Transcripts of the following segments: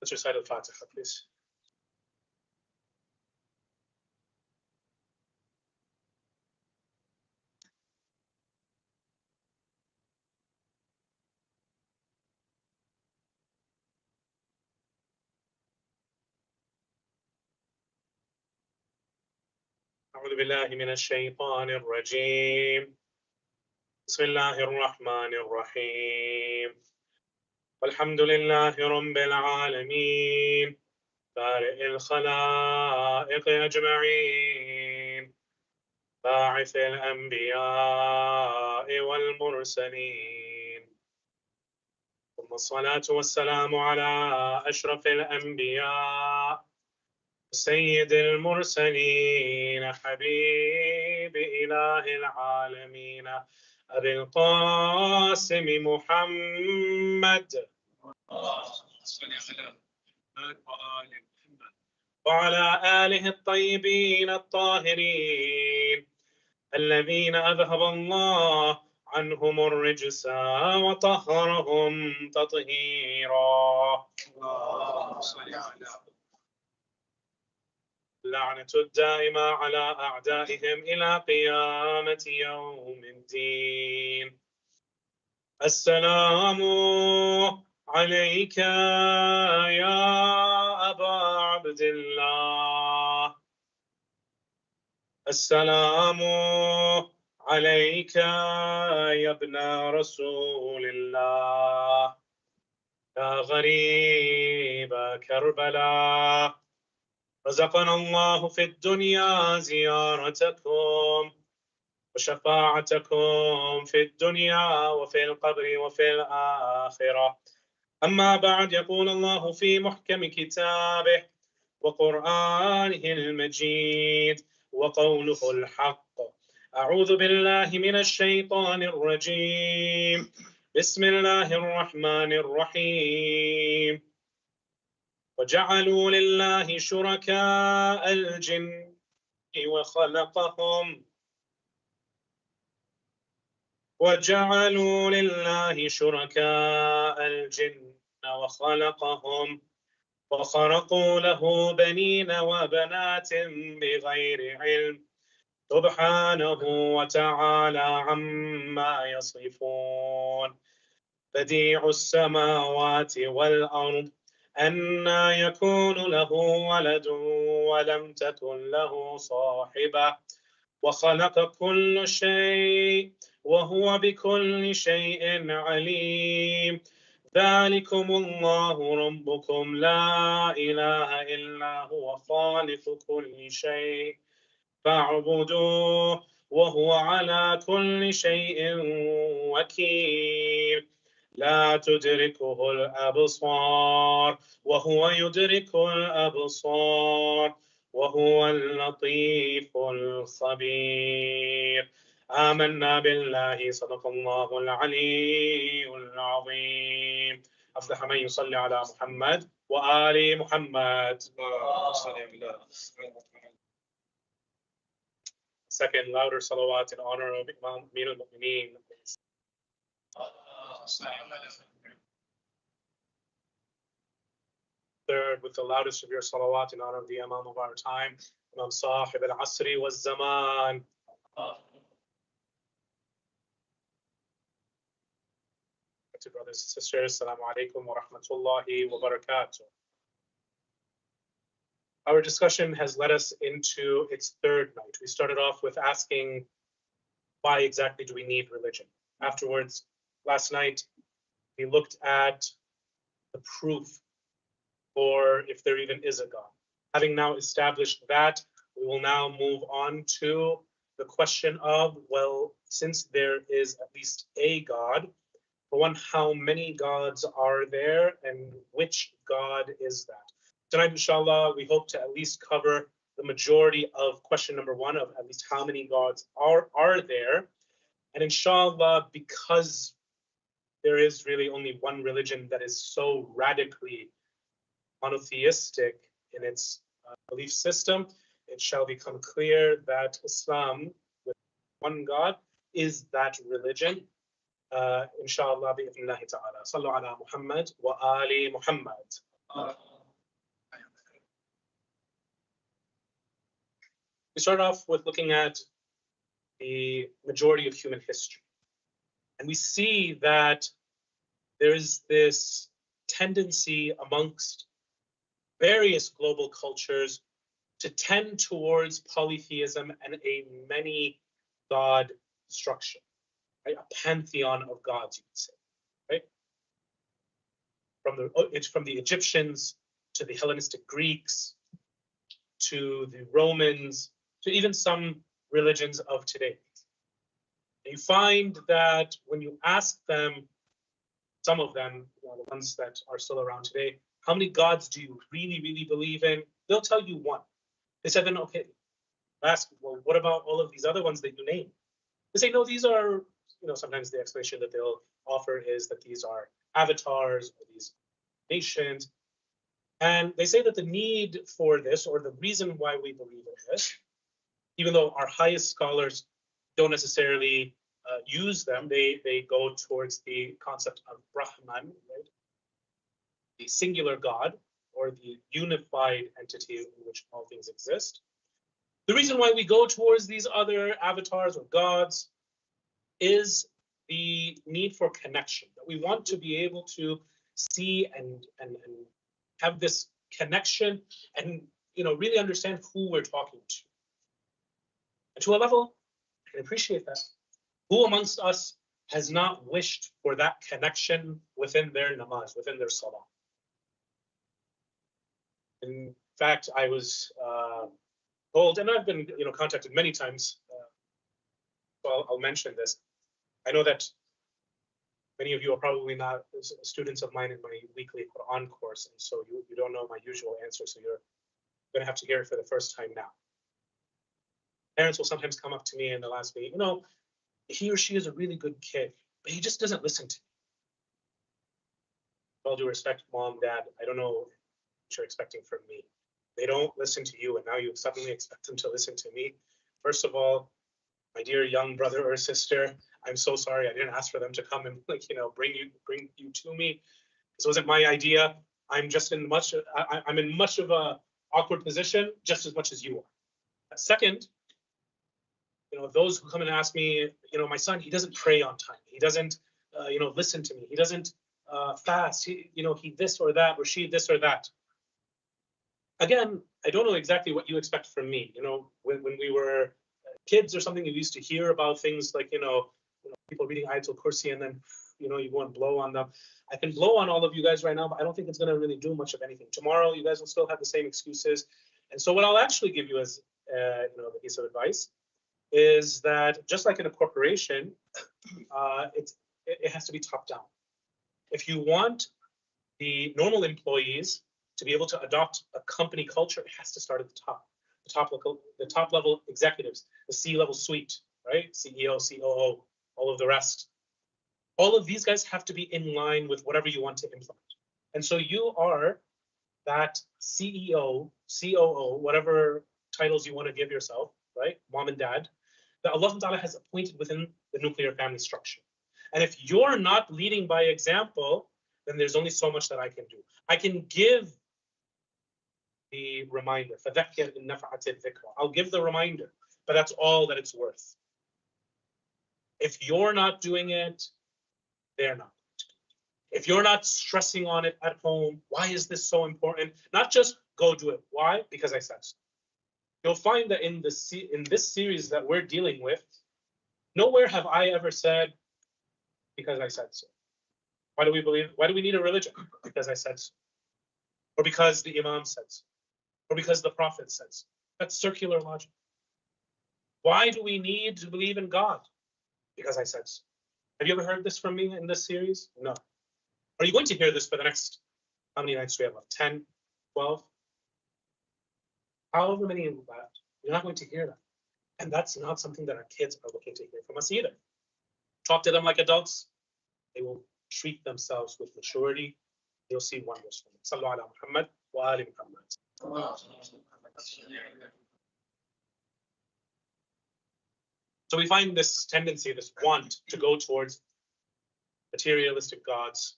Let's recite Al-Fatiha, please. أعوذ بالله من الشيطان الرجيم. بسم الله الرحمن الرحيم. والحمد لله رب العالمين بارئ الخلائق أجمعين باعث الأنبياء والمرسلين، ثم الصلاة والسلام على أشرف الأنبياء سيد المرسلين حبيب إله العالمين أبي القاسم محمد وعلى آله الطيبين الطاهرين الذين أذهب الله عنهم الرجس وطهرهم تطهيرا. اللعنة الدائمة على أعدائهم إلى قيامة يوم الدين. السلام عليك يا أبا عبد الله. السلام عليك يا ابن رسول الله. يا غريب كربلاء، رزقنا الله في الدنيا زيارتكم وشفاعتكم في الدنيا وفي القبر وفي الآخرة. أما بعد، يقول الله في محكم كتابه وقرآنه المجيد وقوله الحق: أعوذ بالله من الشيطان الرجيم. بسم الله الرحمن الرحيم. وجعلوا لله شركاء الجن وخلقهم وجعلوا لله شركاء الجن وخلقهم وخرقوا له بنين وبنات بغير علم سبحانه وتعالى عما يصفون. بديع السماوات والأرض أنى يكون له ولد ولم تكن له صاحبة وخلق كل شيء وهو بكل شيء عليم. ذلكم الله ربكم لا إله إلا هو خالق كل شيء فاعبدوه وهو على كل شيء وكيل. لا تدركه الأبصار وهو يدرك الأبصار وهو اللطيف الخبير. آمنا بالله، صدق الله العلي العظيم. أفلح من يصلي على محمد وآل محمد. Second, louder salawat in honor of Imam Amir al-Mu'mineen. Third, with the loudest of your salawat in honor of the Imam of our time, Imam Sahib al-Asri wa Zaman. To brothers and sisters, Assalamu alaikum wa rahmatullahi wa barakatuh. Our discussion has led us into its third night. We started off with asking, why exactly do we need religion? Afterwards, last night, we looked at the proof for if there even is a God. Having now established that, we will now move on to the question of, well, since there is at least a God, for one, how many gods are there and which God is that? Tonight, inshallah, we hope to at least cover the majority of question number one of at least how many gods are there. And inshallah, because there is really only one religion that is so radically monotheistic in its belief system, it shall become clear that Islam, with one God, is that religion. Inshallah, bi'ithnillahi ta'ala. Sallu ala Muhammad wa ali Muhammad. We start off with looking at the majority of human history. And we see that there is this tendency amongst various global cultures to tend towards polytheism and a many God structure, right? A pantheon of gods, you could say, right? From the Egyptians to the Hellenistic Greeks to the Romans to even some religions of today. You find that when you ask them, some of them, the ones that are still around today, how many gods do you really, really believe in? They'll tell you one. They said, then okay, ask, well, what about all of these other ones that you name? They say, no, these are, sometimes the explanation that they'll offer is that these are avatars or these nations. And they say that the need for this, or the reason why we believe in this, even though our highest scholars don't necessarily use them, they go towards the concept of Brahman, right? The singular God, or the unified entity in which all things exist. The reason why we go towards these other avatars or gods is the need for connection. That we want to be able to see and have this connection and really understand who we're talking to. And to a level, I can appreciate that. Who amongst us has not wished for that connection within their namaz, within their salah? In fact, I was told, and I've been contacted many times, so I'll mention this. I know that many of you are probably not students of mine in my weekly Quran course, and so you don't know my usual answer, so you're going to have to hear it for the first time now. Parents will sometimes come up to me and they'll ask me, he or she is a really good kid, but he just doesn't listen to me. With all due respect, mom, dad, I don't know what you're expecting from me. They don't listen to you, and now you suddenly expect them to listen to me. First of all, my dear young brother or sister, I'm so sorry. I didn't ask for them to come and bring you to me. This wasn't my idea. I'm in much of a awkward position, just as much as you are. Second, those who come and ask me, my son, he doesn't pray on time. He doesn't, listen to me. He doesn't fast. He this or that, or she this or that. Again, I don't know exactly what you expect from me. When we were kids or something, you used to hear about things like, people reading Ayatul Kursi and then, you go and blow on them. I can blow on all of you guys right now, but I don't think it's going to really do much of anything. Tomorrow, you guys will still have the same excuses. And so what I'll actually give you as, the piece of advice is that just like in a corporation, it has to be top down. If you want the normal employees to be able to adopt a company culture, it has to start at the top level executives, the C-level suite, right? CEO, COO, all of the rest. All of these guys have to be in line with whatever you want to implement. And so you are that CEO, COO, whatever titles you want to give yourself, right? Mom and dad, that Allah Ta'ala has appointed within the nuclear family structure. And if you're not leading by example, then there's only so much that I can do. I can give the reminder. فَذَكِّرْ إِن نَفَعَتِ الذِّكْرَى. I'll give the reminder, but that's all that it's worth. If you're not doing it, they're not. If you're not stressing on it at home, why is this so important? Not just go do it. Why? Because I said so. You'll find that in this series that we're dealing with, nowhere have I ever said, because I said so. Why do we need a religion? Because I said so. Or because the Imam said so. Or because the Prophet said so. That's circular logic. Why do we need to believe in God? Because I said so. Have you ever heard this from me in this series? No. Are you going to hear this for the next, how many nights do we have left? 10, 12? However many left, you're not going to hear that. And that's not something that our kids are looking to hear from us either. Talk to them like adults. They will treat themselves with maturity. You'll see wonders from them. Sallu ala Muhammad wa ali Muhammad. So we find this tendency, this want to go towards materialistic gods,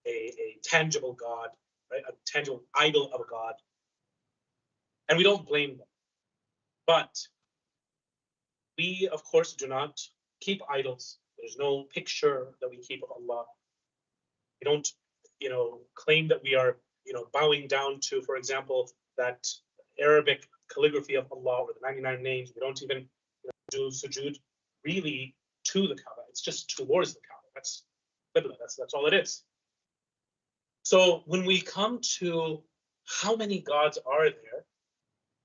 a tangible God, right? A tangible idol of a God. And we don't blame them. But we, of course, do not keep idols. There's no picture that we keep of Allah. We don't, claim that we are, bowing down to, for example, that Arabic calligraphy of Allah or the 99 names. We don't even do sujood really to the Kaaba. It's just towards the Kaaba. That's Qibla. That's all it is. So when we come to how many gods are there,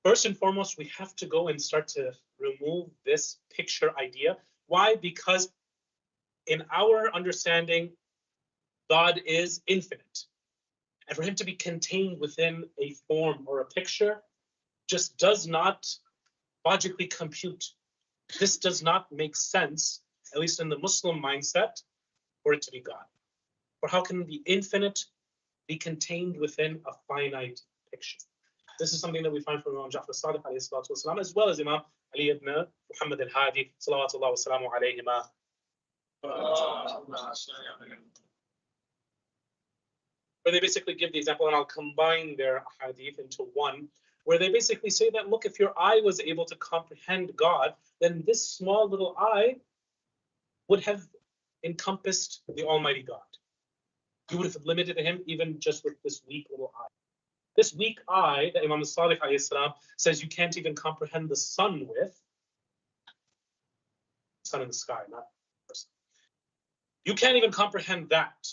first and foremost, we have to go and start to remove this picture idea. Why? Because in our understanding, God is infinite. And for him to be contained within a form or a picture just does not logically compute. This does not make sense, at least in the Muslim mindset, for it to be God. Or how can the infinite be contained within a finite picture? This is something that we find from Imam Ja'far as-Sadiq alayhi salatu wasalam, as well as Imam Ali ibn Muhammad al-Hadi salawatullah wa salamu alayhima. Where they basically give the example, and I'll combine their hadith into one, where they basically say that, look, if your eye was able to comprehend God, then this small little eye would have encompassed the Almighty God. You would have limited him even just with this weak little eye. This weak eye that Imam Sadiq alayhi salam says you can't even comprehend the sun with, sun in the sky, not person. You can't even comprehend that,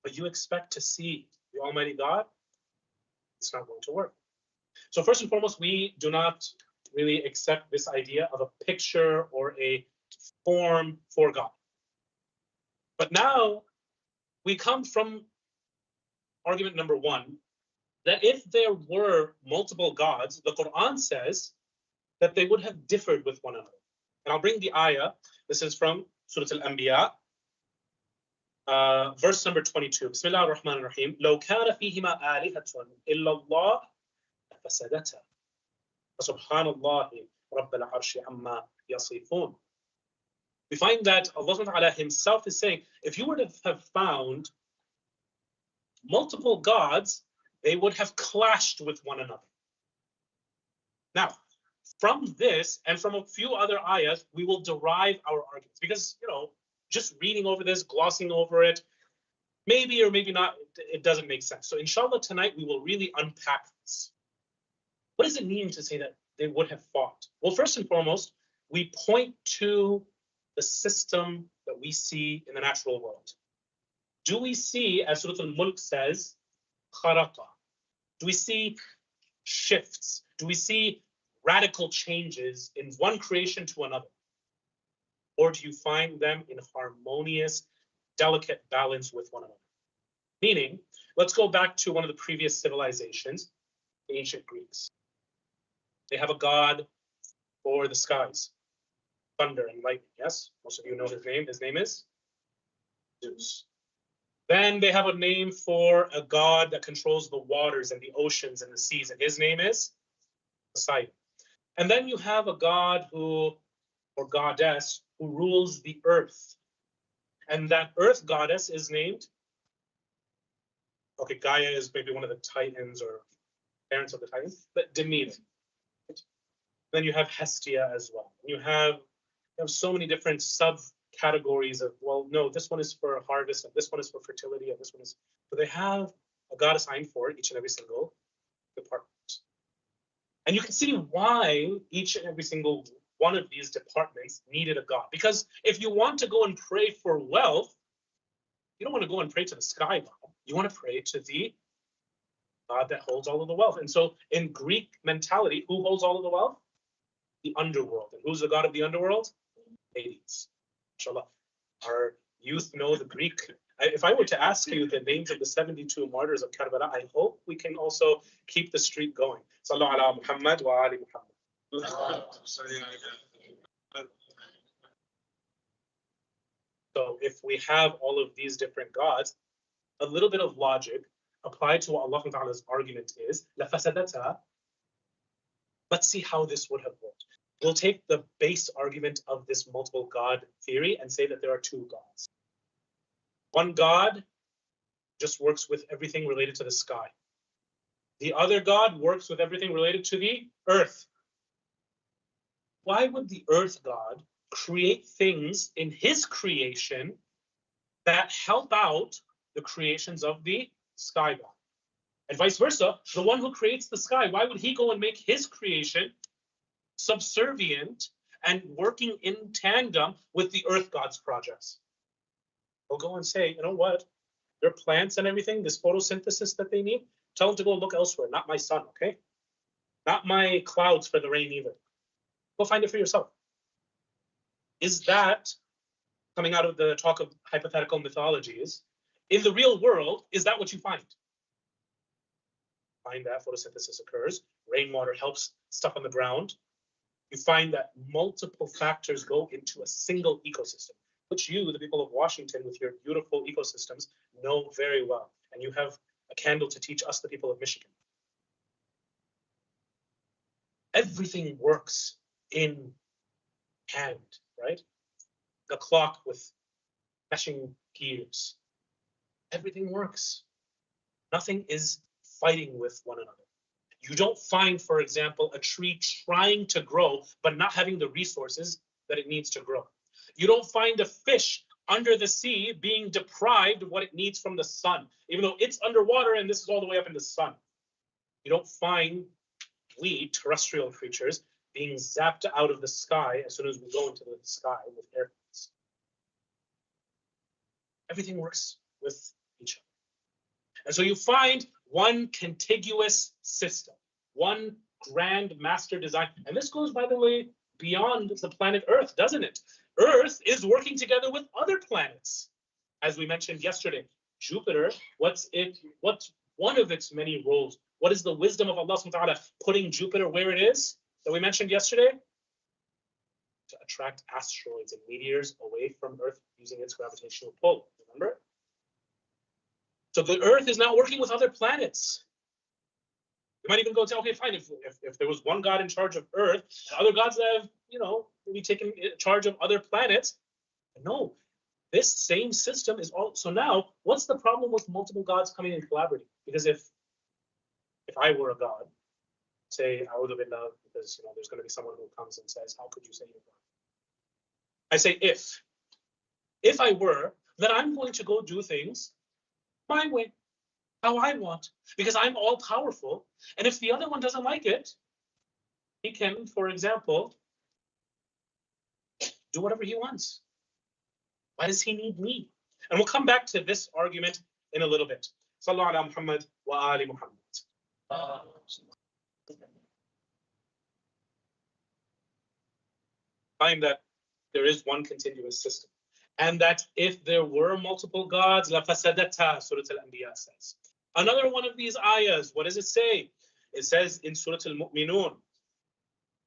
but you expect to see the Almighty God? It's not going to work. So first and foremost, we do not really accept this idea of a picture or a form for God. But now we come from argument number one, that if there were multiple gods, the Quran says that they would have differed with one another. And I'll bring the ayah. This is from Surah Al-Anbiya, verse number 22. Bismillah ar-Rahman ar-Rahim. لو كان فيهما آلهة إلا الله فسدتا فسبحان الله رب العرش عما يصفون. We find that Allah subhanahu wa ta'ala himself is saying, if you were to have found multiple gods, they would have clashed with one another. Now, from this and from a few other ayahs, we will derive our arguments. Because, just reading over this, glossing over it, maybe or maybe not, it doesn't make sense. So inshallah, tonight we will really unpack this. What does it mean to say that they would have fought? Well, first and foremost, we point to the system that we see in the natural world. Do we see, as Surah Al-Mulk says, kharaqa? Do we see shifts? Do we see radical changes in one creation to another? Or do you find them in harmonious, delicate balance with one another? Meaning, let's go back to one of the previous civilizations, the ancient Greeks. They have a god for the skies, thunder and lightning, yes? Most of you know his name. His name is Zeus. Then they have a name for a god that controls the waters and the oceans and the seas, and his name is Poseidon. And then you have a god or goddess who rules the earth. And that earth goddess is named, Gaia is maybe one of the titans or parents of the titans, but Demeter. Then you have Hestia as well. You have so many different subcategories of, well, no, this one is for harvest, and this one is for fertility, and this one is. So they have a god assigned for each and every single department. And you can see why each and every single one of these departments needed a god. Because if you want to go and pray for wealth, you don't want to go and pray to the sky god. You want to pray to the God that holds all of the wealth. And so in Greek mentality, who holds all of the wealth? The underworld. And who's the god of the underworld? Hades. Inshallah. Our youth know the Greek. If I were to ask you the names of the 72 martyrs of Karbala, I hope we can also keep the streak going. Sallu ala Muhammad wa ali Muhammad. So if we have all of these different gods, a little bit of logic applied to what Allah Ta'ala's argument is, لَفَسَدَتَا. Let's see how this would have worked. We'll take the base argument of this multiple God theory and say that there are two gods. One God just works with everything related to the sky. The other God works with everything related to the earth. why would the earth god create things in his creation that help out the creations of the sky god? And vice versa, the one who creates the sky, why would he go and make his creation subservient and working in tandem with the earth god's projects? They'll go and say, you know what? Their plants and everything, this photosynthesis that they need, tell them to go look elsewhere, not my sun, okay? Not my clouds for the rain either. Go find it for yourself. Is that, coming out of the talk of hypothetical mythologies, in the real world, is that what you find? Find that photosynthesis occurs, rainwater helps stuff on the ground. You find that multiple factors go into a single ecosystem, which you, the people of Washington, with your beautiful ecosystems, know very well. And you have a candle to teach us, the people of Michigan. Everything works in hand, right? The clock with meshing gears. Everything works. Nothing is fighting with one another. You don't find, for example, a tree trying to grow, but not having the resources that it needs to grow. You don't find a fish under the sea being deprived of what it needs from the sun, even though it's underwater and this is all the way up in the sun. You don't find we, terrestrial creatures, being zapped out of the sky as soon as we go into the sky with airplanes. Everything works with each other. And so you find one contiguous system, one grand master design. And this goes, by the way, beyond the planet Earth, doesn't it? Earth is working together with other planets. As we mentioned yesterday, Jupiter, what's one of its many roles? What is the wisdom of Allah subhanahu wa ta'ala putting Jupiter where it is that we mentioned yesterday? To attract asteroids and meteors away from Earth using its gravitational pull. Remember? So the Earth is now working with other planets. You might even go and say, okay, fine, if there was one God in charge of Earth, and other gods that have, maybe taken charge of other planets. No, this same system is all. So now, what's the problem with multiple gods coming and collaborating? Because if I were a god, say, A'udhu Billah, because there's going to be someone who comes and says, how could you say you're God? I say if I were, then I'm going to go do things my way, how I want, because I'm all powerful. And if the other one doesn't like it, he can, for example, do whatever he wants. Why does he need me? And we'll come back to this argument in a little bit. Sallallahu ala Muhammad wa ali Muhammad. Find that there is one continuous system. And that if there were multiple gods, لَفَسَدَتَا, Surah Al-Anbiya says. Another one of these ayahs, what does it say? It says in Surah Al-Mu'minun,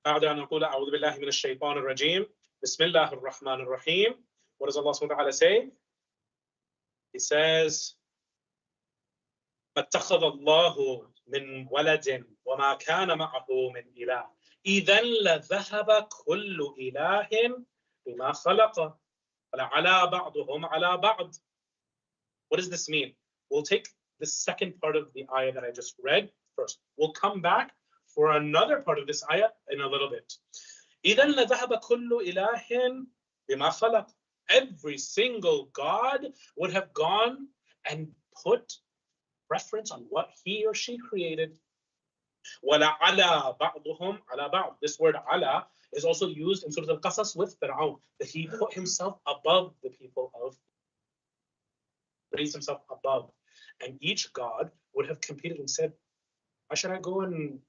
بَعْدَ أَنْ نَقُولَ أَعُوذُ بِاللَّهِ مِنَ الشَّيْطَانِ الرَّجِيمِ بِسْمِ اللَّهِ الرَّحْمَنِ الرَّحِيمِ. What does Allah subhanahu wa ta'ala say? He says, فَاتَّخَذَ اللَّهُ مِنْ وَلَدٍ وَمَا كَانَ مَعَهُ مِنْ إِلَهٍ إِذًا لَذَهَبَ كُلُّ إِلَهٍ بِمَا خَلَقَ وَلَعَلَى بَعْضُهُمْ عَلَى بَعْضٍ. What does this mean? We'll take the second part of the ayah that I just read first. We'll come back for another part of this ayah in a little bit. إِذًا لَذَهَبَ كُلُّ إِلَهٍ بِمَا خَلَقَ. Every single God would have gone and put reference on what he or she created. وَلَعَلَى بَعْضُهُمْ عَلَى بَعْضٍ. This word ala is also used in Surah Al-Qasas with Fir'aun, that he put himself above the people of, raised himself above. And each God would have competed and said, why should I go and,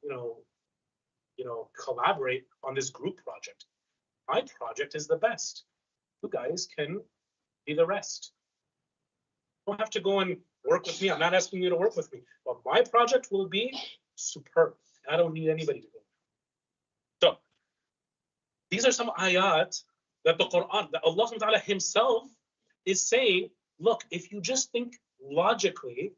collaborate on this group project? My project is the best. You guys can be the rest. You don't have to go and work with me. I'm not asking you to work with me. But my project will be superb. I don't need anybody to do it. So, these are some ayat that the Quran, that Allah subhanahu wa ta'ala himself is saying, look, if you just think logically,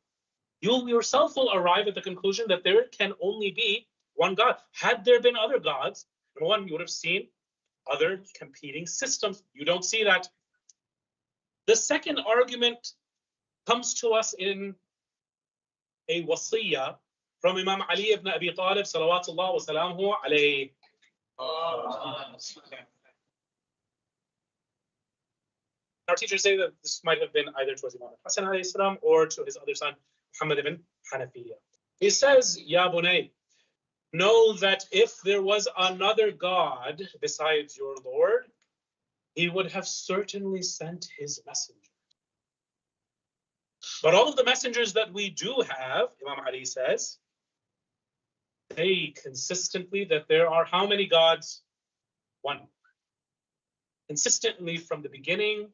you yourself will arrive at the conclusion that there can only be one God. Had there been other gods, number one, you would have seen other competing systems. You don't see that. The second argument comes to us in a wasiyah from Imam Ali ibn Abi Talib, salawatullah wa salamuhu alayhi. Our teachers say that this might have been either towards Imam Hassan alayhi salam or to his other son, Muhammad ibn Hanafiya. He says, Ya Bunay, know that if there was another God besides your Lord, he would have certainly sent his messenger. But all of the messengers that we do have, Imam Ali says, say consistently that there are how many gods? One. Consistently from the beginning,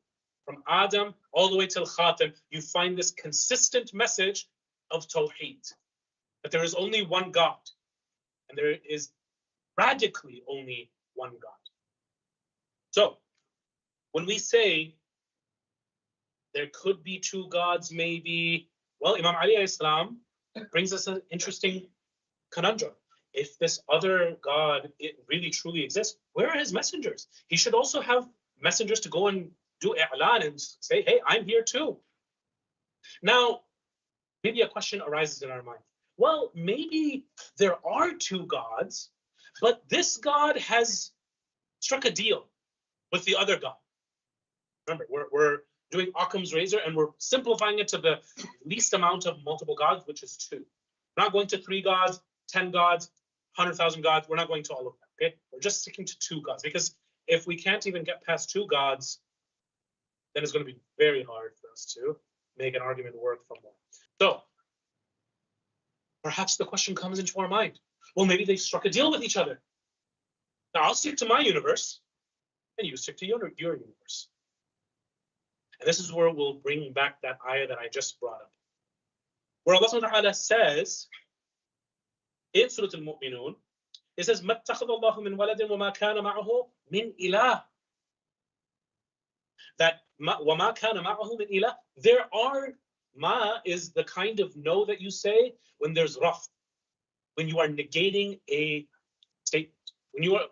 from Adam all the way till Khatam, you find this consistent message of Tawheed, that there is only one God, and there is radically only one God. So, when we say there could be two gods, maybe, well, Imam Ali Islam brings us an interesting conundrum. If this other God, it really truly exists, where are his messengers? He should also have messengers to go and do i'lan and say, hey, I'm here too. Now, maybe a question arises in our mind. Well, maybe there are two gods, but this God has struck a deal with the other God. Remember, we're doing Occam's razor and we're simplifying it to the least amount of multiple gods, which is two. We're not going to 3 gods, 10 gods, 100,000 gods. We're not going to all of that, okay? We're just sticking to 2 gods, because if we can't even get past 2 gods, then it's going to be very hard for us to make an argument work from one. So perhaps the question comes into our mind. Well, maybe they struck a deal with each other. Now I'll stick to my universe, and you stick to your universe. And this is where we'll bring back that ayah that I just brought up, where Allah subhanahu wa ta'ala says in Surah Al-Mu'minun, it says, مَا اتَّخَذَ اللَّهُ مِنْ وَلَدٍ وَمَا كَانَ مَعَهُ مِنْ إِلَهٍ. That وَمَا كَانَ مَعَهُ مِنْ إِلَهٍ, there are, ma is the kind of no that you say when there's raf, when you are negating a statement.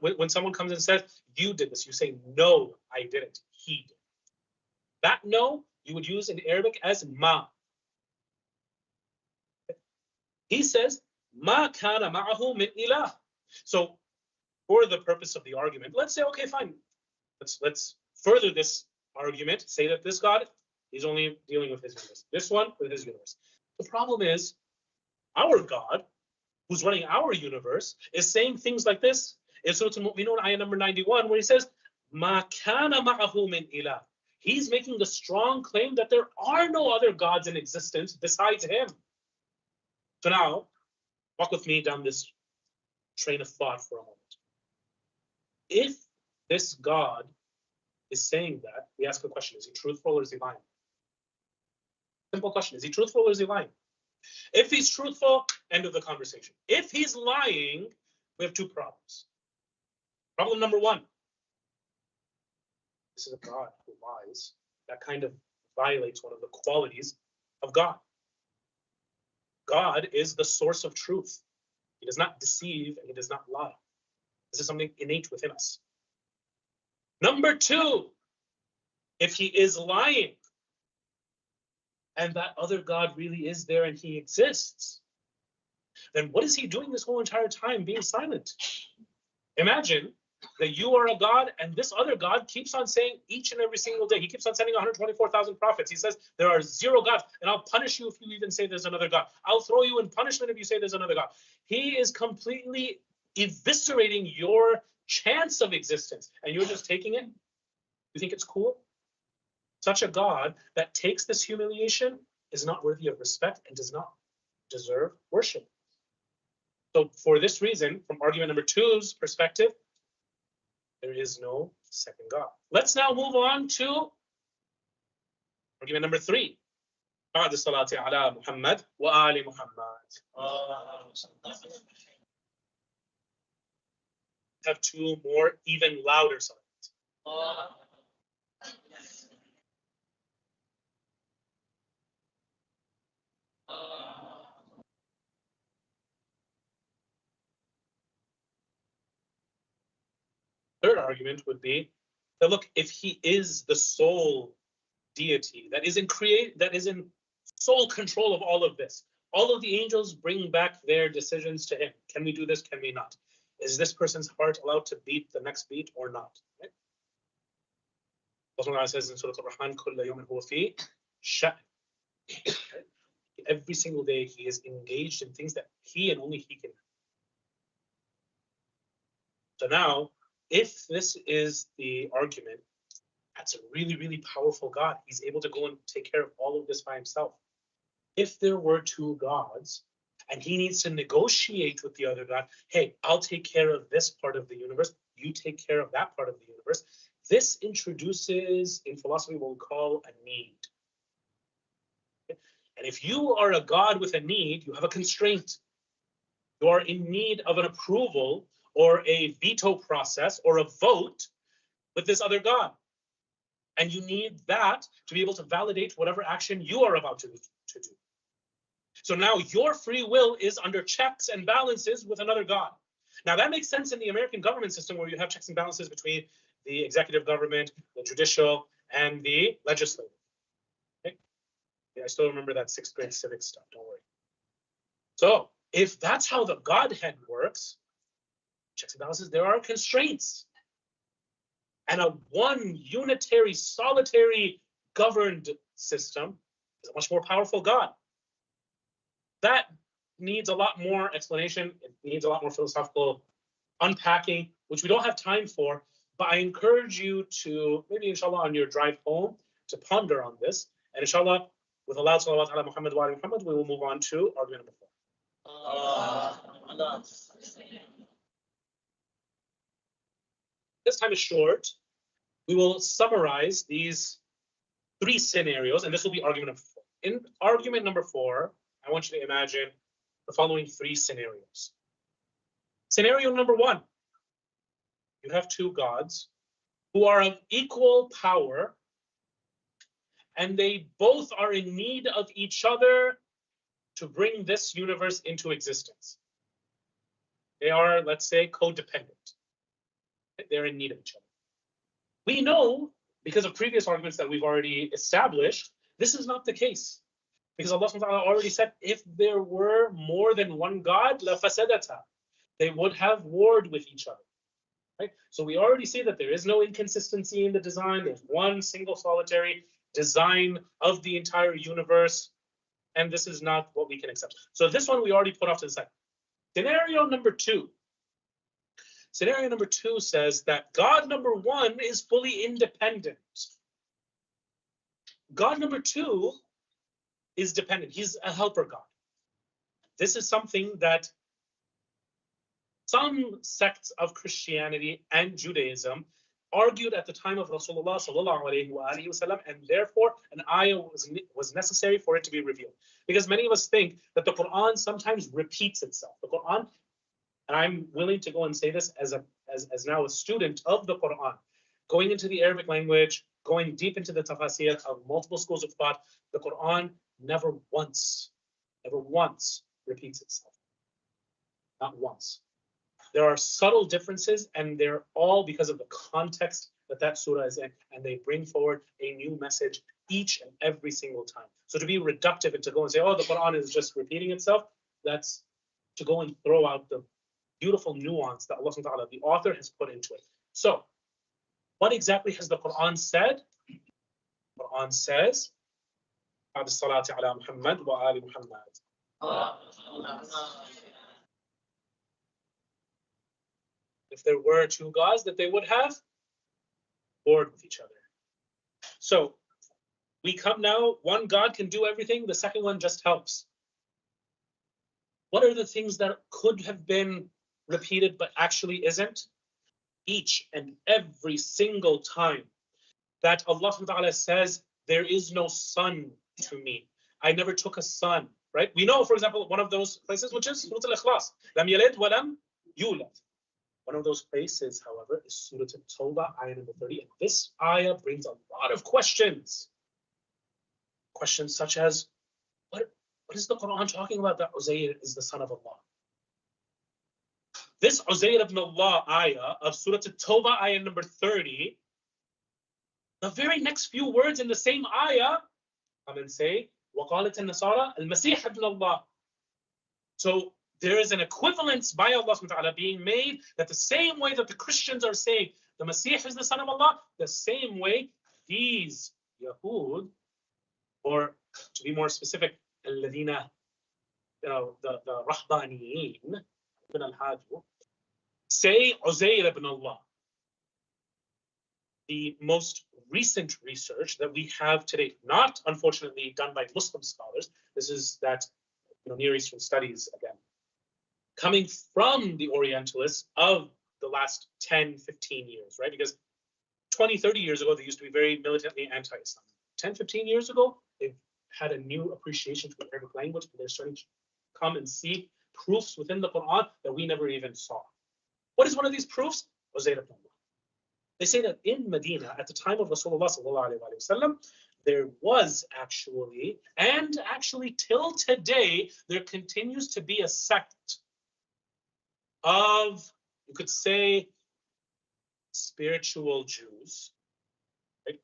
When someone comes and says, you did this, you say, no, I didn't, he did. That no, you would use in Arabic as ma. He says, ma kana ma'ahu min ilah. So for the purpose of the argument, let's say, okay, fine. Let's further this argument, say that this God is only dealing with his universe. This one with his universe. The problem is, our God, who's running our universe, is saying things like this in Surah Al-Mu'minun, ayah number 91, where he says, ma kana ma'ahu min ilah. He's making the strong claim that there are no other gods in existence besides him. So now, walk with me down this train of thought for a moment. If this God is saying that, we ask a question, is he truthful or is he lying? Simple question, is he truthful or is he lying? If he's truthful, end of the conversation. If he's lying, we have 2 problems. Problem number 1. This is a God who lies. That kind of violates one of the qualities of God. God is the source of truth. He does not deceive and he does not lie. This is something innate within us. Number 2, if he is lying and that other God really is there and he exists, then what is he doing this whole entire time being silent? Imagine that you are a God and this other God keeps on saying each and every single day, he keeps on sending 124,000 prophets. He says there are 0 gods and I'll punish you if you even say there's another God. I'll throw you in punishment if you say there's another God. He is completely eviscerating your chance of existence and you're just taking it. You think it's cool? Such a God that takes this humiliation is not worthy of respect and does not deserve worship. So for this reason, from argument number 2's perspective, there is no second God. Let's now move on to argument number 3. بعد الصلاة على محمد وآل محمد. Have 2 more even louder salats. Third argument would be that, look, if he is the sole deity that is in sole control of all of this, all of the angels bring back their decisions to him. Can we do this? Can we not? Is this person's heart allowed to beat the next beat or not? Right? Allah says in Surah Al-Rahman, كُلَّ يَوْمٍ هُوَ فِي شَأْنٍ. Every single day he is engaged in things that he and only he can do. So now, if this is the argument, that's a really, really powerful God. He's able to go and take care of all of this by himself. If there were two gods, and he needs to negotiate with the other God, hey, I'll take care of this part of the universe, you take care of that part of the universe. This introduces, in philosophy, what we call a need. And if you are a God with a need, you have a constraint. You are in need of an approval or a veto process or a vote with this other God. And you need that to be able to validate whatever action you are about to do. So now your free will is under checks and balances with another God. Now that makes sense in the American government system where you have checks and balances between the executive government, the judicial, and the legislative. Okay? Yeah, I still remember that 6th grade civics stuff, don't worry. So if that's how the Godhead works, checks and balances, there are constraints. And a one unitary, solitary governed system is a much more powerful God. That needs a lot more explanation. It needs a lot more philosophical unpacking, which we don't have time for. But I encourage you to, maybe inshallah on your drive home, to ponder on this. And inshallah, with Allah, salawat ala Muhammad wa ala Muhammad, we will move on to argument number 4. This time is short. We will summarize these 3 scenarios, and this will be argument number 4. In argument number 4, I want you to imagine the following 3 scenarios. Scenario number 1, you have 2 gods who are of equal power, and they both are in need of each other to bring this universe into existence. They are, let's say, codependent. They're in need of each other. We know, because of previous arguments that we've already established, this is not the case. Because Allah subhanahu wa ta'ala already said, if there were more than one God, لَفَسَدَتَا, they would have warred with each other. Right? So we already see that there is no inconsistency in the design. There's one single solitary design of the entire universe. And this is not what we can accept. So this one we already put off to the side. Scenario number 2. Scenario number 2 says that God number 1 is fully independent. God number 2 is dependent. He's a helper God. This is something that some sects of Christianity and Judaism argued at the time of Rasulullah sallallahu alaihi wasallam, and therefore an ayah was necessary for it to be revealed. Because many of us think that the Quran sometimes repeats itself. The Quran, and I'm willing to go and say this as now a student of the Quran, going into the Arabic language, going deep into the tafasir of multiple schools of thought, the Quran never once repeats itself. Not once. There are subtle differences, and they're all because of the context that surah is in, and they bring forward a new message each and every single time. So to be reductive and to go and say, oh, the Quran is just repeating itself, that's to go and throw out the beautiful nuance that Allah subhanahu wa ta'ala, the author, has put into it. So what exactly has the Quran said? The Quran says, الصلاة على محمد وآل محمد. If there were 2 gods, that they would have warred with each other. So we come now, one God can do everything, the second one just helps. What are the things that could have been repeated but actually isn't? Each and every single time that Allah subhanahu wa ta'ala says, there is no son to me. I never took a son, right? We know, for example, one of those places, which is Surah Al-Ikhlas. Lam yalid wa lam yulad. One of those places, however, is Surah At-Tawbah, ayah number 30. And this ayah brings a lot of questions. Questions such as, what is the Quran talking about that Uzair is the son of Allah? This Uzair ibn Allah ayah of Surah At-Tawbah, ayah number 30, the very next few words in the same ayah come and say, وَقَالَتِ النَّصَارَى الْمَسِيحَ ibn Allah. So there is an equivalence by Allah subhanahu wa ta'ala being made, that the same way that the Christians are saying the Masih is the son of Allah, the same way these Yahud, or to be more specific, الذين, the Rahbaniyin, ibn al-Hajj, say Uzair ibn Allah. The most recent research that we have today, not unfortunately done by Muslim scholars, this is that Near Eastern studies again, coming from the Orientalists of the last 10, 15 years, right? Because 20, 30 years ago, they used to be very militantly anti-Islam. 10, 15 years ago, they've had a new appreciation for the Arabic language, and they're starting to come and see proofs within the Quran that we never even saw. What is one of these proofs? Uzair ibn Allah. They say that in Medina, at the time of Rasulullah sallallahu alaihi wasallam, there was actually, and actually till today, there continues to be a sect of, you could say, spiritual Jews, right,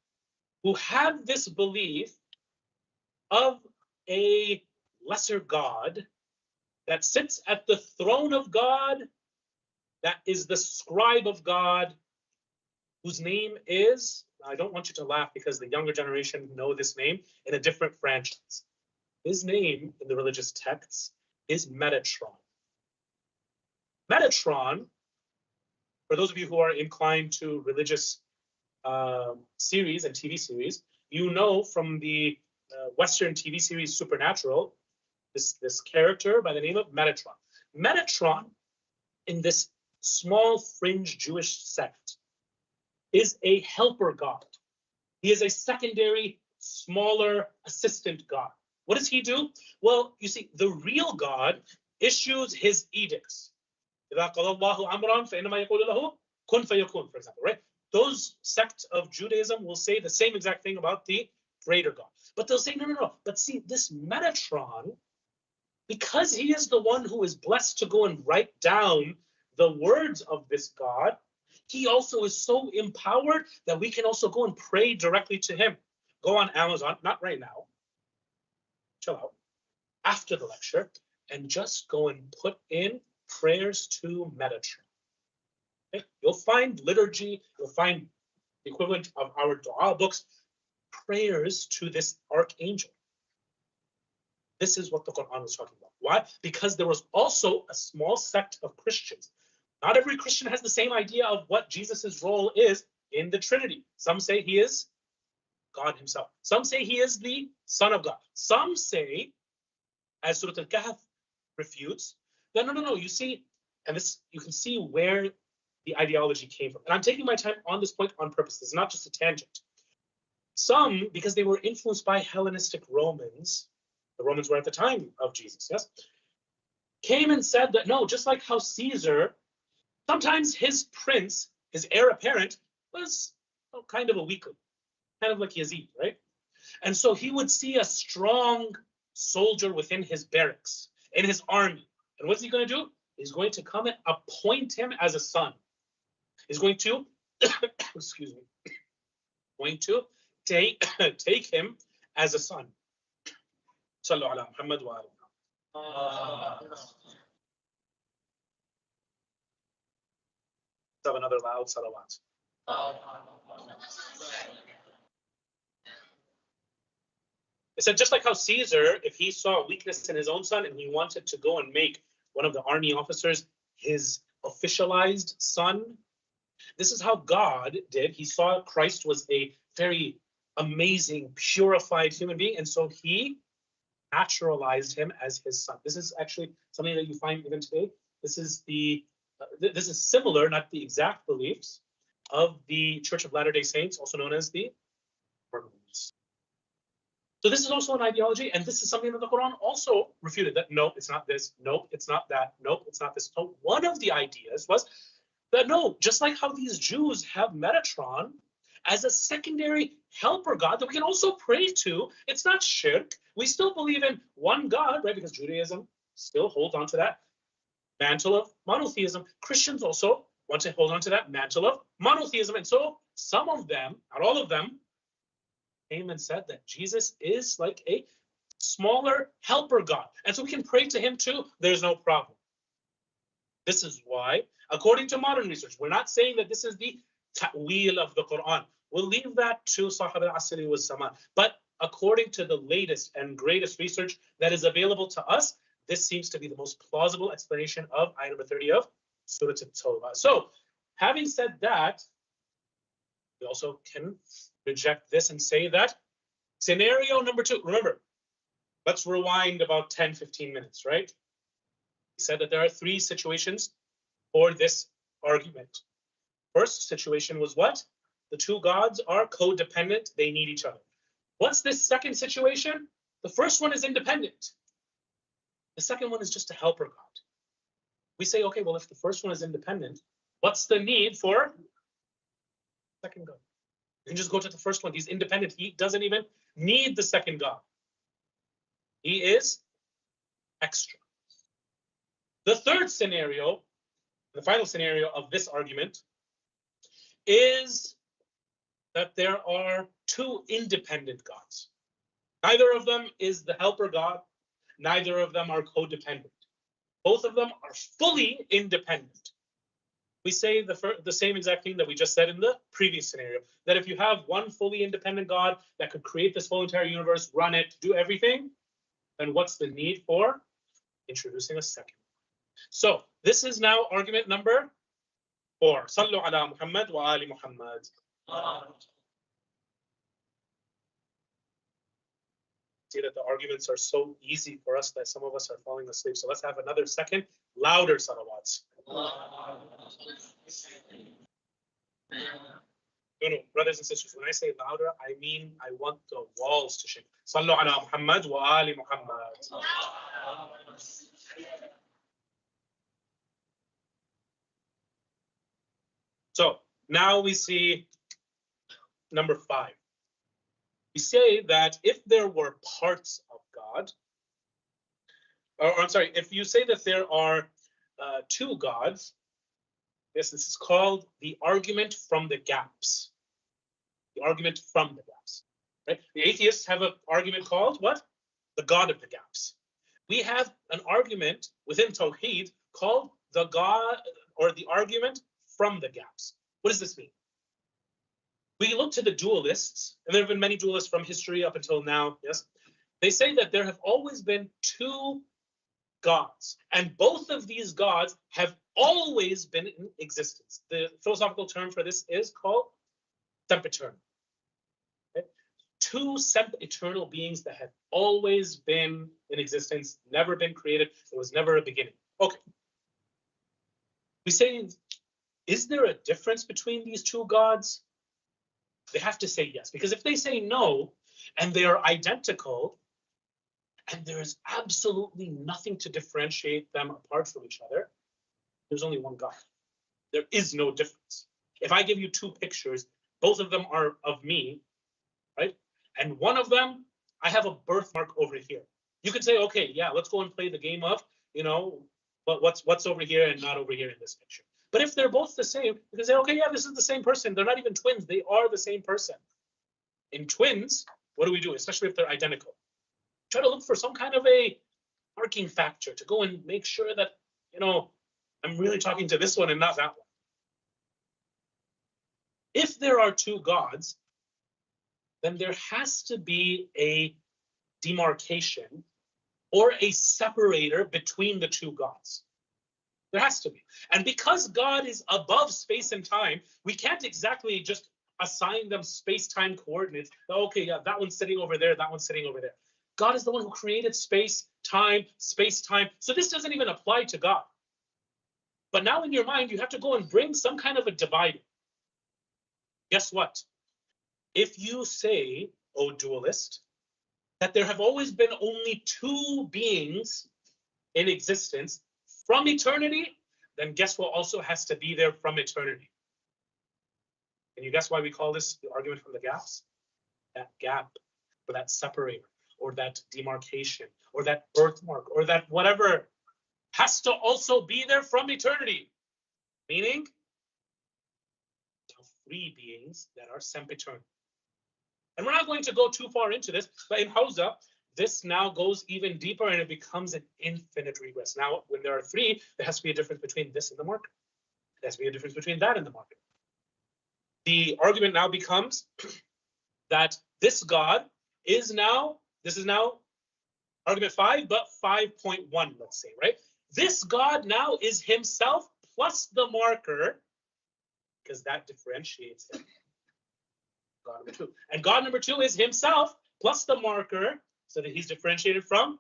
who have this belief of a lesser God that sits at the throne of God, that is the scribe of God, whose name is, I don't want you to laugh because the younger generation know this name in a different franchise. His name in the religious texts is Metatron. Metatron, for those of you who are inclined to religious series and TV series, you know from the Western TV series Supernatural, this character by the name of Metatron. Metatron, in this small fringe Jewish sect, is a helper god. He is a secondary, smaller assistant god. What does he do? Well, you see, the real God issues his edicts. إِذَا قَضَى اللَّهُ أَمْرًا فَإِنَّمَا يَقُولُ لَهُ كُنْ فَيَكُونُ, for example, right? Those sects of Judaism will say the same exact thing about the greater God. But they'll say, no. But see, this Metatron, because he is the one who is blessed to go and write down the words of this God, he also is so empowered that we can also go and pray directly to him. Go on Amazon, not right now, chill out, after the lecture, and just go and put in prayers to Metatron. Okay? You'll find liturgy, you'll find the equivalent of our dua books, prayers to this archangel. This is what the Quran was talking about. Why? Because there was also a small sect of Christians. Not every Christian has the same idea of what Jesus' role is in the Trinity. Some say he is God himself. Some say he is the Son of God. Some say, as Surah Al-Kahf refutes, that no, you see, and this you can see where the ideology came from. And I'm taking my time on this point on purpose. This is not just a tangent. Some, because they were influenced by Hellenistic Romans, the Romans were at the time of Jesus, yes, came and said that no, just like how Caesar, sometimes his prince, his heir apparent, was kind of a weakling, kind of like Yazid, right? And so he would see a strong soldier within his barracks, in his army. And what's he going to do? He's going to come and appoint him as a son. He's going to, excuse me, going to take him as a son. Sallu ala Muhammad wa ala. Have another loud salawat. It said, just like how Caesar, if he saw weakness in his own son and he wanted to go and make one of the army officers his officialized son, this is how God did. He saw Christ was a very amazing, purified human being, and so he naturalized him as his son. This is actually something that you find even today. This is similar, not the exact beliefs, of the Church of Latter-day Saints, also known as the Mormons. So this is also an ideology, and this is something that the Quran also refuted, that no, it's not this, no, it's not that, no, it's not this. So one of the ideas was that no, just like how these Jews have Metatron as a secondary helper God that we can also pray to, it's not shirk. We still believe in one God, right? Because Judaism still holds on to that mantle of monotheism. Christians also want to hold on to that mantle of monotheism. And so some of them, not all of them, came and said that Jesus is like a smaller helper God. And so we can pray to him too. There's no problem. This is why, according to modern research, we're not saying that this is the ta'wil of the Quran. We'll leave that to Sahab al-Asri wa Sama. But according to the latest and greatest research that is available to us, this seems to be the most plausible explanation of ayah number 30 of Surah At-Tawbah. So, having said that, we also can reject this and say that scenario number 2, remember, let's rewind about 10, 15 minutes, right? We said that there are 3 situations for this argument. First situation was what? The 2 gods are codependent, they need each other. What's this second situation? The first one is independent. The second one is just a helper god. We say, okay, well, if the first one is independent, what's the need for second god? You can just go to the first one. He's independent. He doesn't even need the second god. He is extra. The third scenario, the final scenario of this argument, is that there are 2 independent gods. Neither of them is the helper god. Neither of them are codependent. Both of them are fully independent. We say the same exact thing that we just said in the previous scenario, that if you have one fully independent God that could create this whole entire universe, run it, do everything, then what's the need for introducing a second? So this is now argument number 4. Sallu ala Muhammad wa ali Muhammad. See that the arguments are so easy for us that some of us are falling asleep. So let's have another second, louder salawats. No, brothers and sisters, when I say louder, I mean I want the walls to shake. Sallu ala Muhammad wa ali Muhammad. So now we see number 5. We say that if there were parts of God, or I'm sorry, if you say that there are 2 gods, yes, this is called the argument from the gaps. The argument from the gaps, right? The atheists have an argument called what? The God of the gaps. We have an argument within Tawheed called the God, or the argument from the gaps. What does this mean? We look to the dualists, and there have been many dualists from history up until now, yes? They say that there have always been 2 gods, and both of these gods have always been in existence. The philosophical term for this is called sempiternal. Okay? 2 sempiternal beings that have always been in existence, never been created. There was never a beginning. Okay. We say, is there a difference between these 2 gods? They have to say yes, because if they say no, and they are identical, and there's absolutely nothing to differentiate them apart from each other, there's only one God. There is no difference. If I give you 2 pictures, both of them are of me, right? And one of them, I have a birthmark over here. You could say, okay, yeah, let's go and play the game of, but what's over here and not over here in this picture. But if they're both the same, you can say, okay, yeah, this is the same person. They're not even twins. They are the same person. In twins, what do we do, especially if they're identical? Try to look for some kind of a marking factor to go and make sure that, I'm really talking to this one and not that one. If there are 2 gods, then there has to be a demarcation or a separator between the 2 gods. There has to be. And because God is above space and time, we can't exactly just assign them space-time coordinates. Okay, yeah, that one's sitting over there, that one's sitting over there. God is the one who created space-time. So this doesn't even apply to God. But now in your mind, you have to go and bring some kind of a divider. Guess what? If you say, O dualist, that there have always been only 2 beings in existence from eternity, then guess what also has to be there from eternity? Can you guess why we call this the argument from the gaps? That gap, or that separator, or that demarcation, or that birthmark, or that whatever has to also be there from eternity. Meaning, 3 beings that are sempiternal. And we're not going to go too far into this, but in Hausa, this now goes even deeper and it becomes an infinite regress. Now, when there are three, there has to be a difference between this and the marker. There has to be a difference between that and the marker. The argument now becomes that this God is now, this is now argument 5, but 5.1, let's say, right? This God now is himself plus the marker, because that differentiates him. God number 2. And God number 2 is himself plus the marker, so that he's differentiated from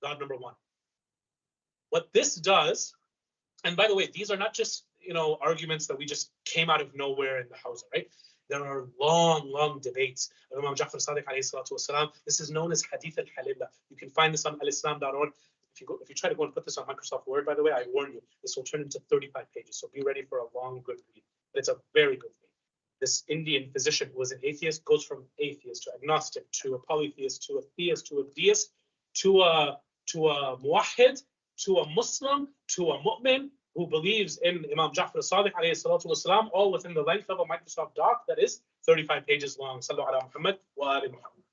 God number 1. What this does, and by the way, these are not just, arguments that we just came out of nowhere in the house, right? There are long, long debates of Imam Ja'far Sadiq alayhi salatu wasalam. This is known as Hadith al-Halillah. You can find this on alislam.org. If you try to go and put this on Microsoft Word, by the way, I warn you, this will turn into 35 pages. So be ready for a long, good read. But it's a very good read. This Indian physician who was an atheist goes from atheist to agnostic to a polytheist to a theist to a deist to a muwahhid to a Muslim to a mu'min who believes in Imam Ja'far Sadiq alayhi salatu wasalam, all within the length of a Microsoft doc that is 35 pages long. Sallu ala Muhammad wa ali Muhammad.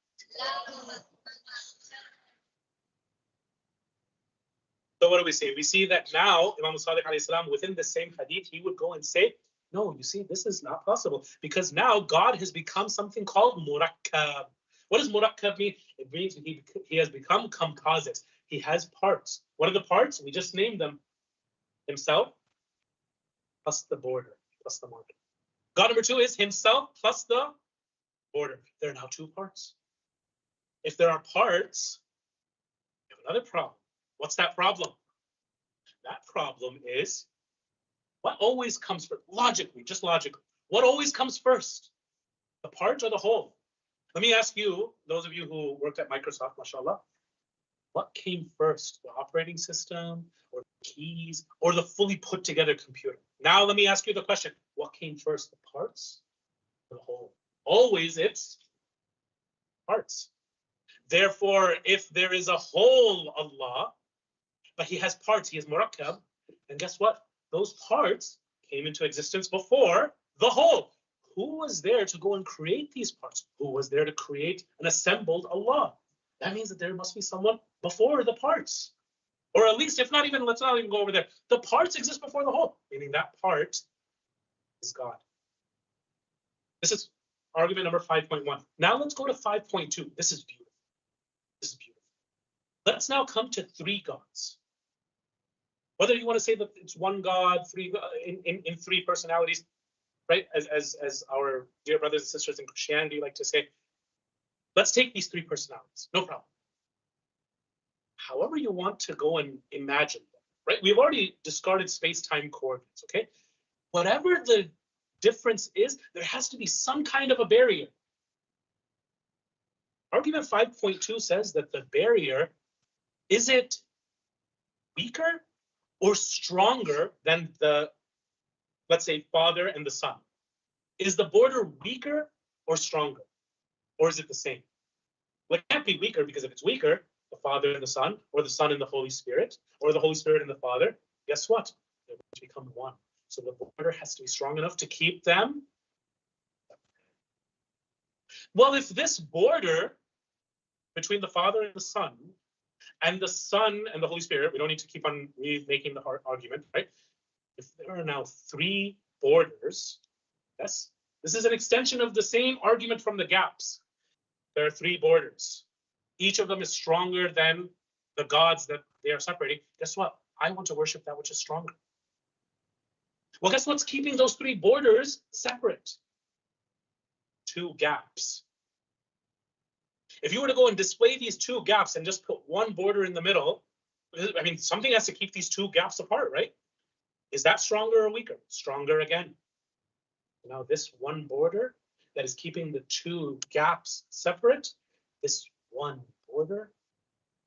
So what do we see? We see that now Imam Sadiq alayhi salam, within the same hadith, he would go and say, no, you see, this is not possible, because now God has become something called murakkab. What does murakkab mean? It means he has become composite. He has parts. What are the parts? We just named them. Himself plus the border plus the marker. God number 2 is himself plus the border. There are now 2 parts. If there are parts, we have another problem. What's that problem? That problem is what always comes first? Logically, just logically. What always comes first? The part or the whole? Let me ask you, those of you who worked at Microsoft, mashallah, what came first? The operating system or the keys or the fully put together computer? Now let me ask you the question. What came first, the parts or the whole? Always it's parts. Therefore, if there is a whole Allah, but he has parts, he has murakkab, and guess what? Those parts came into existence before the whole. Who was there to go and create these parts? Who was there to create an assembled Allah? That means that there must be someone before the parts. Or at least, if not even, let's not even go over there. The parts exist before the whole, meaning that part is God. This is argument number 5.1. Now let's go to 5.2. This is beautiful. This is beautiful. Let's now come to 3 gods. Whether you want to say that it's one God, 3 in 3 personalities, right? As our dear brothers and sisters in Christianity like to say, let's take these 3 personalities, no problem. However you want to go and imagine them, right? We've already discarded space-time coordinates, okay? Whatever the difference is, there has to be some kind of a barrier. Argument 5.2 says that the barrier, is it weaker or stronger than the, let's say, Father and the Son? Is the border weaker or stronger? Or is it the same? Well, it can't be weaker, because if it's weaker, the Father and the Son, or the Son and the Holy Spirit, or the Holy Spirit and the Father, guess what? They're going to become one. So the border has to be strong enough to keep them. Well, if this border between the Father and the Son and the Holy Spirit, we don't need to keep on making the argument, right? If there are now 3 borders, yes, this is an extension of the same argument from the gaps. There are 3 borders. Each of them is stronger than the gods that they are separating. Guess what? I want to worship that which is stronger. Well, guess what's keeping those 3 borders separate? 2 gaps. If you were to go and display these 2 gaps and just put one border in the middle, I mean, something has to keep these 2 gaps apart, right? Is that stronger or weaker? Stronger again. Now this one border that is keeping the 2 gaps separate, this one border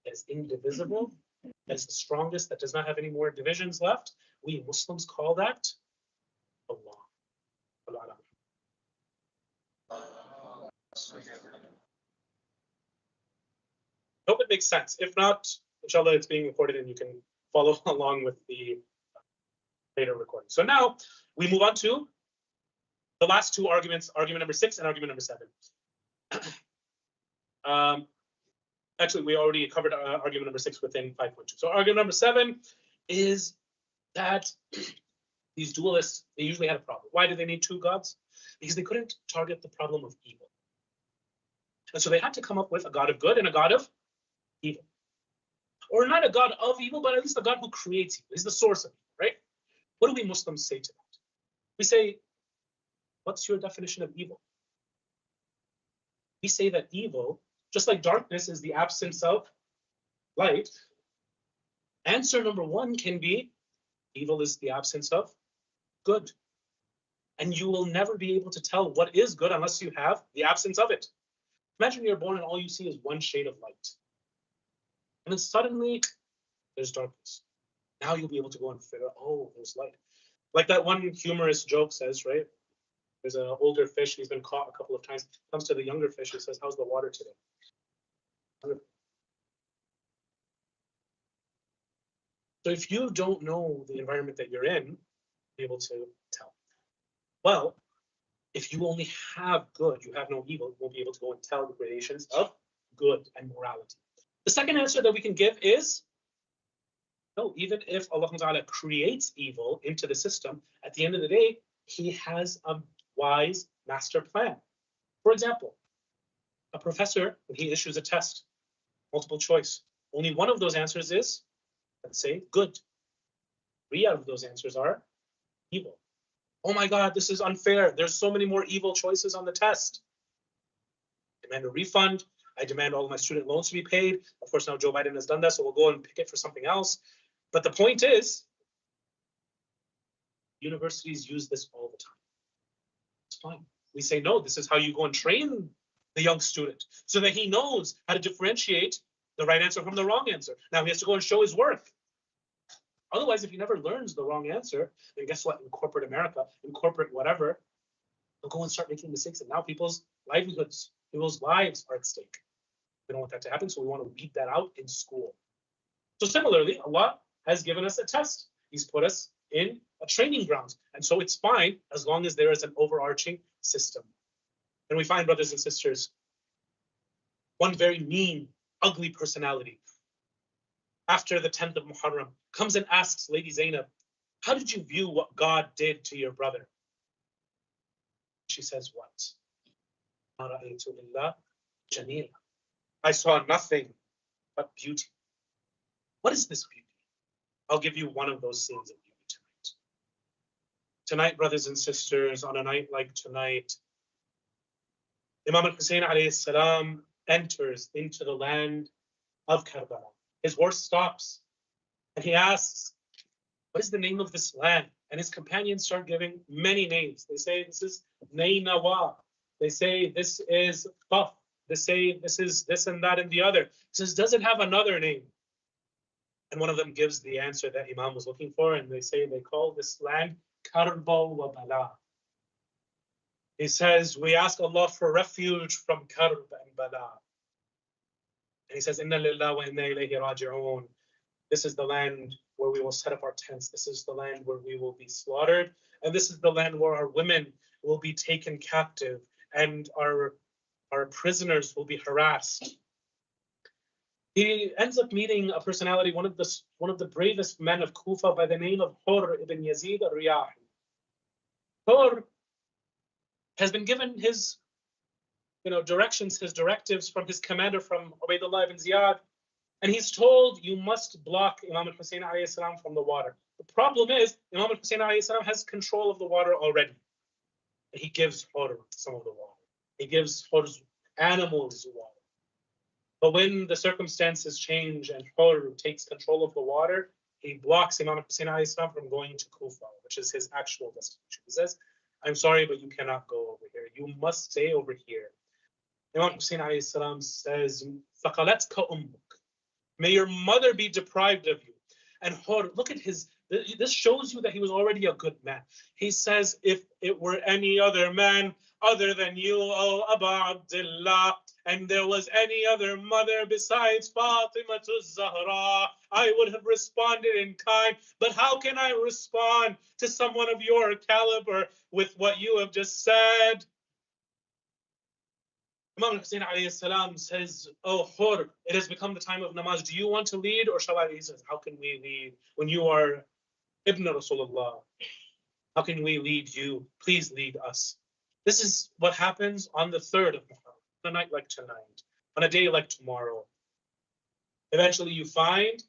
that is indivisible, that is the strongest, that does not have any more divisions left, we Muslims call that Allah. Hope it makes sense. If not, inshallah, it's being recorded and you can follow along with the later recording. So now we move on to the last 2 arguments, argument number 6 and argument number 7. Actually, we already covered argument number 6 within 5.2. So argument number 7 is that these dualists, they usually had a problem. Why did they need 2 gods? Because they couldn't target the problem of evil. And so they had to come up with a god of good and a god of evil. Or not a god of evil, but at least a god who creates evil. He's the source of evil, right? What do we Muslims say to that? We say, what's your definition of evil? We say that evil, just like darkness is the absence of light, answer number 1 can be evil is the absence of good. And you will never be able to tell what is good unless you have the absence of it. Imagine you're born and all you see is one shade of light. And then suddenly there's darkness. Now you'll be able to go and figure out, oh, there's light. Like that one humorous joke says, right? There's an older fish, he's been caught a couple of times, comes to the younger fish and says, how's the water today? So if you don't know the environment that you're in, you'll be able to tell. Well, if you only have good, you have no evil, you won't be able to go and tell the gradations of good and morality. The second answer that we can give is, no, even if Allah Ta'ala creates evil into the system, at the end of the day, He has a wise master plan. For example, a professor, when he issues a test, multiple choice, only one of those answers is, let's say, good. 3 out of those answers are evil. Oh my God, this is unfair. There's so many more evil choices on the test. I demand a refund. I demand all of my student loans to be paid. Of course, now Joe Biden has done that, so we'll go and pick it for something else. But the point is, universities use this all the time. It's fine. We say, no, this is how you go and train the young student so that he knows how to differentiate the right answer from the wrong answer. Now he has to go and show his work. Otherwise, if he never learns the wrong answer, then guess what? In corporate America, in corporate whatever, they'll go and start making mistakes. And now people's livelihoods, people's lives are at stake. We don't want that to happen, so we want to weed that out in school. So similarly, Allah has given us a test. He's put us in a training ground. And so it's fine as long as there is an overarching system. And we find, brothers and sisters, one very mean, ugly personality, after the 10th of Muḥarram, comes and asks Lady Zainab, how did you view what God did to your brother? She says, what? I saw nothing but beauty. What is this beauty? I'll give you one of those scenes of beauty tonight. Tonight, brothers and sisters, on a night like tonight, Imam al-Hussein alayhi salam enters into the land of Karbala. His horse stops and he asks, what is the name of this land? And his companions start giving many names. They say this is Nainawa. They say this is Qaf. They say this is this and that and the other. He says, does it have another name? And one of them gives the answer that Imam was looking for, and they say they call this land Karba wa Bala. He says, we ask Allah for refuge from Karb and Bala. And he says, Inna lillah wa inna ilayhi raji'un. This is the land where we will set up our tents. This is the land where we will be slaughtered. And this is the land where our women will be taken captive and our prisoners will be harassed. He ends up meeting a personality, one of the bravest men of Kufa by the name of Hur ibn Yazid al-Riyahi. Hur has been given his directions, his directives from his commander, from Ubaydullah ibn Ziyad, and he's told, you must block Imam al-Hussein alayhi salam from the water. The problem is, Imam al-Hussein alayhi salam has control of the water already. And he gives Hur some of the water. He gives Hur's animals water. But when the circumstances change and Hur takes control of the water, he blocks Imam al-Hussein alayhi salam from going to Kufa, which is his actual destination. He says, I'm sorry, but you cannot go over here. You must stay over here. Imam Hussein alayhi salam says, Thaqalatka ummuk. May your mother be deprived of you. And Hur, look at this shows you that he was already a good man. He says, if it were any other man other than you, O Aba Abdullah, and there was any other mother besides Fatima Zahra, I would have responded in kind. But how can I respond to someone of your caliber with what you have just said? Imam Hussein alayhi salam says, "Oh Hur, it has become the time of namaz. Do you want to lead or shall I?" He says, "How can we lead when you are Ibn Rasulullah? How can we lead you? Please lead us." This is what happens on the 3rd of Muḥarram, on a night like tonight, on a day like tomorrow. Eventually you find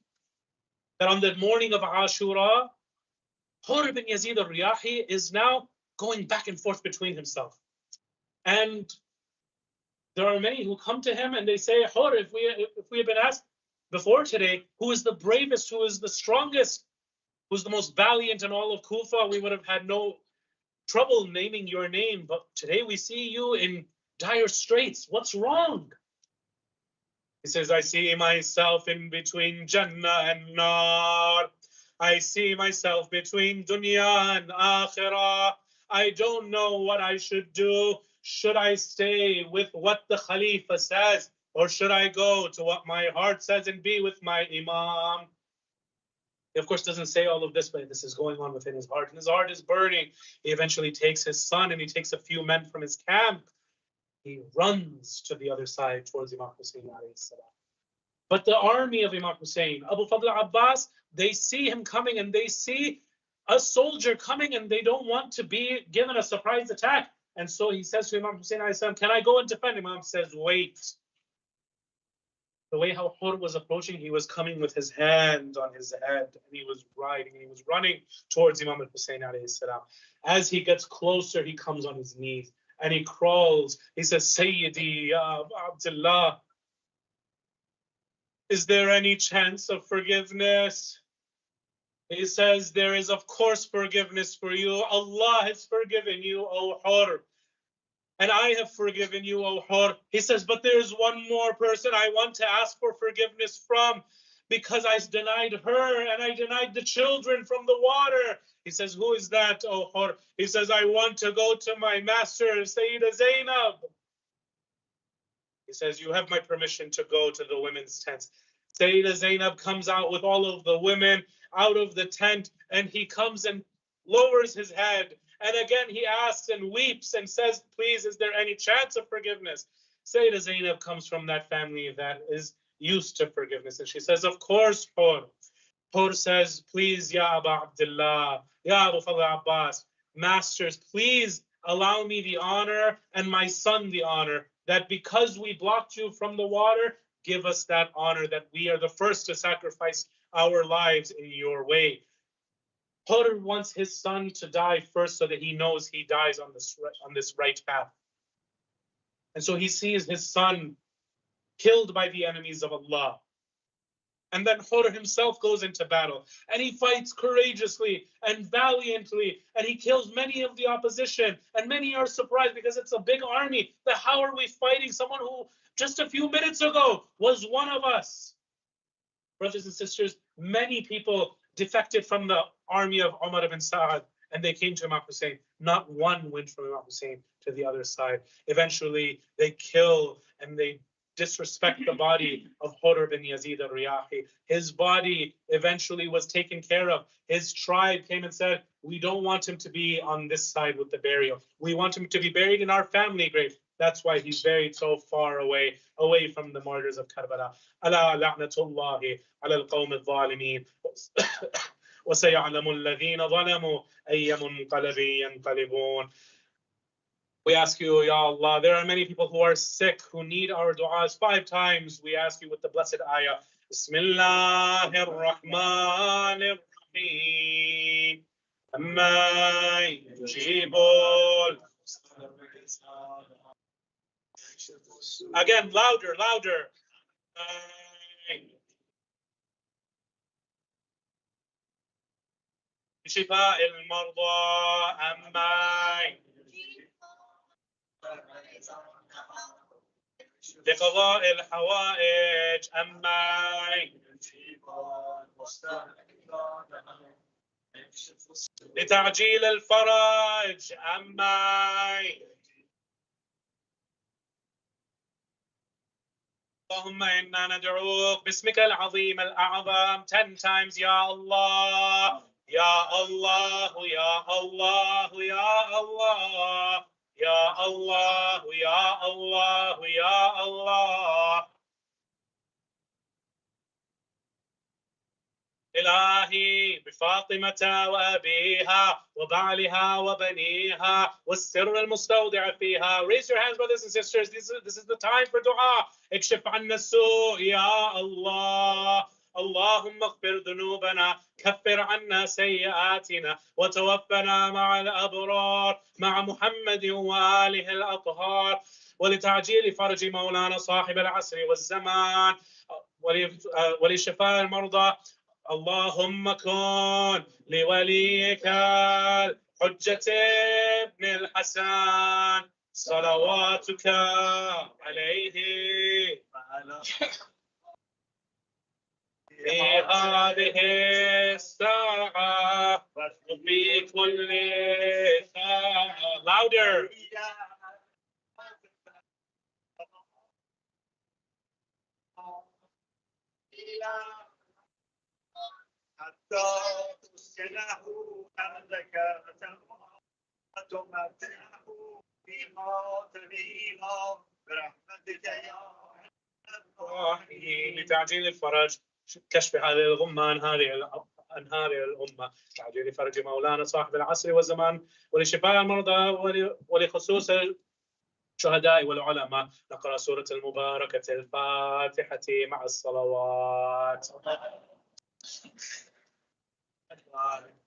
that on the morning of Ashura, Hur bin Yazid al-Riyahi is now going back and forth between himself. And there are many who come to him and they say, Hur, if we had been asked before today, who is the bravest, who is the strongest, who's the most valiant in all of Kufa, we would have had no trouble naming your name. But today we see you in dire straits. What's wrong? He says, I see myself in between Jannah and Nar. I see myself between Dunya and Akhirah. I don't know what I should do. Should I stay with what the Khalifa says, or should I go to what my heart says and be with my Imam? He, of course, doesn't say all of this, but this is going on within his heart, and his heart is burning. He eventually takes his son and he takes a few men from his camp. He runs to the other side towards Imam Hussein alayhi salam. But the army of Imam Hussein, Abu Fadl Abbas, they see him coming and they see a soldier coming and they don't want to be given a surprise attack. And so he says to Imam Hussein alayhi salam, can I go and defend him? Imam says, wait. The way how Hur was approaching, he was coming with his hand on his head and he was riding and he was running towards Imam Hussein alayhi salam. As he gets closer, he comes on his knees and he crawls. He says, Sayyidi, ya Abdullah, is there any chance of forgiveness? He says, there is of course forgiveness for you. Allah has forgiven you, O Hur. And I have forgiven you, O Hur. He says, but there's one more person I want to ask for forgiveness from, because I denied her and I denied the children from the water. He says, who is that, O Hur? He says, I want to go to my master, Sayyida Zainab. He says, you have my permission to go to the women's tents. Sayyida Zainab comes out with all of the women out of the tent, and he comes and lowers his head. And again, he asks and weeps and says, please, is there any chance of forgiveness? Sayyida Zainab comes from that family that is used to forgiveness. And she says, of course, Hur. Hur says, please, Ya Aba Abdullah, Ya Abu Fadl Abbas, masters, please allow me the honor and my son the honor, that because we blocked you from the water, give us that honor that we are the first to sacrifice our lives in your way. Hur wants his son to die first so that he knows he dies on this right path. And so he sees his son killed by the enemies of Allah. And then Hur himself goes into battle and he fights courageously and valiantly and he kills many of the opposition, and many are surprised because it's a big army. How are we fighting someone who just a few minutes ago was one of us? Brothers and sisters, many people defected from the army of Umar ibn Sa'ad and they came to Imam Hussein. Not one went from Imam Hussein to the other side. Eventually they kill and they disrespect the body of Hur bin Yazid al-Riyahi. His body eventually was taken care of. His tribe came and said, we don't want him to be on this side with the burial. We want him to be buried in our family grave. That's why he's buried so far away from the martyrs of Karbala. Ala la'natullahi ala al-qawm al-zalimin. وَسَيَعْلَمُ الَّذِينَ ظَلَمُوا أَيَّ مُنْقَلَبٍ يَنْقَلِبُونَ. We ask you, Ya Allah, there are many people who are sick, who need our du'as. 5 times we ask you with the blessed ayah. Bismillahir Rahmanir Rahim. Amma yujibul. Again, louder, louder. شفاء المرضى أما لقضاء الحوائج أما لتعجيل الفرج أما اللهم إنا ندعوك باسمك العظيم الأعظم 10 times يا الله يا الله يا الله يا الله يا الله يا الله يا الله. إلهي بفاطمة وأبيها وبعلها وبنيها والسر المستودع فيها. Raise your hands, brothers and sisters. This is the time for dua. اكشف عنا السوء يا الله. اللهم اغفر ذنوبنا، كفر عنا سيئاتنا، وتوفنا مع الأبرار مع محمد وآله الأطهار. ولتعجيل فرج مولانا صاحب العصر والزمان ولشفاء المرضى. اللهم كن لوليك الحجة ابن الحسن صلواتك عليه في هذه الساعة وفي كل ساعة. Louder. حتى تسكنه أرضك وتمتعه فيما تريده برحمتك يا الرحيم. لتعجيل الفرج، كشف هذه الغمة عن هذه الأمة، تعجيل فرج مولانا صاحب العصر والزمان، ولشفاء المرضى ولخصوص الشهداء والعلماء. نقرأ سورة المباركة الفاتحة مع الصلوات.